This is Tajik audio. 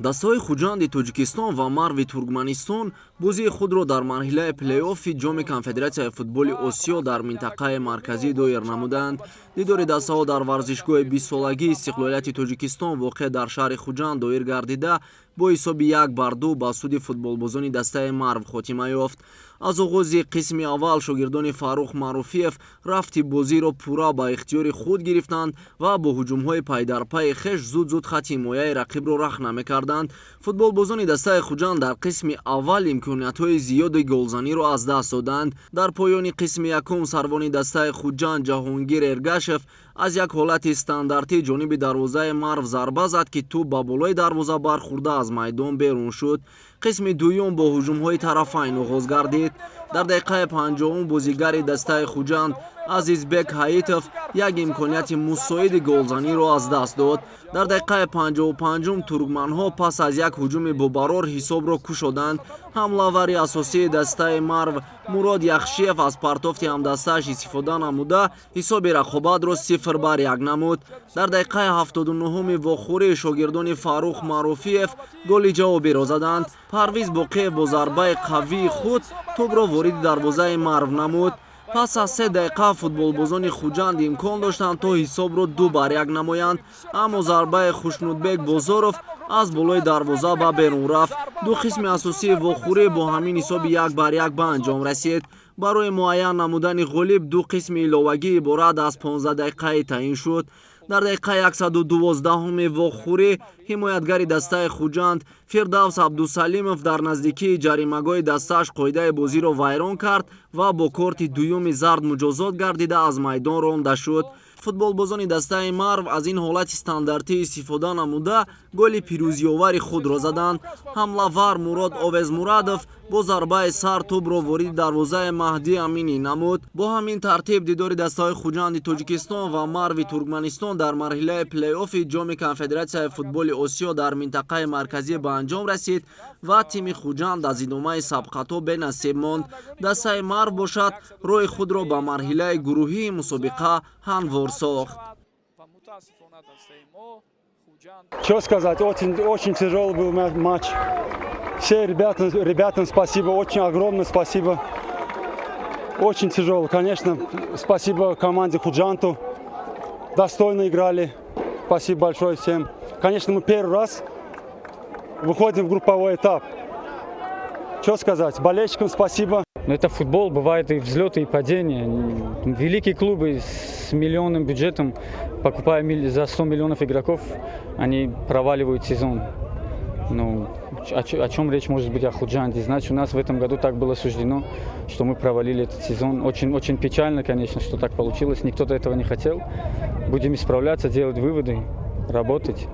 Дастаҳои Хуҷанди Тоҷикистон ва Марви Туркманистон бозии худро дар марҳилаи плей-оффи ҷоми Конфедератсияи футболи Осиё дар минтақаи марказӣ доир намуданд. Дидори дастаҳо дар варзишгоҳи 20-солагии Истиқлолияти Тоҷикистон воқеъ дар шаҳри Хуҷанд доир гардида бо ҳисоби 1-2 ба суди футболбозони дастаи Марв хотима ёфт. Аз оғози қисми аввал шогирдони Фарух Маъруфиев рафти бозиро пурра ба ихтиёри худ гирифтанд ва бо ҳуҷумҳои пайдарпайи хеш зуд хатти ҳимояи рақибро рахна мекарданд. Футболбозони дастаи Хуҷанд дар қисми аввал имкониятҳои зиёди голзаниро аз даст доданд. Дар поёни қисми якум сарвони дастаи Хуҷанд Ҷаҳонгир Эргашев аз як ҳолати стандартӣ ҷониби дарвозаи Марв зарба зад ки тӯб ба болои дарвоза бархӯрда аз майдон берун шуд. қисми дуюм бо ҳуҷумҳои тарафайн оғоз гардид. Дар дақиқаи 50 бозигари дастаи Хуҷанд Азизбек Ҳаитов як имконияти мусоиди голзаниро аз даст дод. Дар дақиқаи 55 туркманҳо пас аз як ҳуҷуми бобарор ҳисобро кушоданд. ҳамлавари асосии дастаи Марв Мурод Яхшиев аз партофти ҳамдастааш истифода намуда ҳисоби рақобатро 0-1 намуд. Дар дақиқаи 79 вохӯрии шогирдони Фарух Маъруфиев голи ҷавобиро заданд. Парвиз Боқиев бо зарбаи қавии худ тӯбро вориди дарвозаи Марв намуд. Пас аз 3 дақиқа футболбозони Хуҷанд имкон доштанд то ҳисобро 2-1 намоянд, аммо зарбаи Хушнудбек Бозоров аз болои дарвоза ба берун рафт. Ду қисми асосии вохӯрӣ бо ҳамин ҳисоби 1-1 ба анҷом расид. Барои муайян намудани ғолиб ду қисми иловагӣ иборат аз 15 дақиқаи таъин шуд. Дар дақиқаи 112 вохӯрӣ ҳимоятгари дастаи Хуҷанд Фирдавс Абдусалимов дар наздикии ҷаримагоҳи дастааш қоидаи бозиро вайрон кард ва бо корти дуюми зард муҷозот гардида аз майдон ронда шуд. Футболбозони дастаи Марв аз ин ҳолати стандартӣ истифода намуда голи пирӯзиовари худро заданд. ҳамлавар Мурод Овезмурадов бо зарбаи сар тӯбро вориди дарвозаи Маҳдӣ Аминӣ намуд. Бо ҳамин тартиб дидори дастаҳои Хуҷанди Тоҷикистон ва Марви Туркманистон дар марҳилаи плей-оффи ҷоми Конфедератсияи футболи Осиё дар минтақаи марказӣ ба анҷом расид ва тими Хуҷанд аз идомаи сабқатҳо бенасиб монд. Дастаи Марв бошад роҳи худро ба марҳилаи гурӯҳии мусобиқа ҳамвор сохт. Что сказать, очень тяжелый был матч. Все ребятам спасибо, очень огромное спасибо. Очень тяжелый, конечно, спасибо команде Худжанту. Достойно играли. Спасибо большое всем. Конечно, мы первый раз выходим в групповой этап. Что сказать, болельщикам спасибо. Но это футбол, бывают и взлеты, и падения. Великие клубы с миллионным бюджетом, покупая за 100 миллионов игроков, они проваливают сезон. Ну, о чем речь может быть о Худжанде? Значит, у нас в этом году так было суждено, что мы провалили этот сезон. Очень печально, конечно, что так получилось. Никто этого не хотел. Будем исправляться, делать выводы, работать.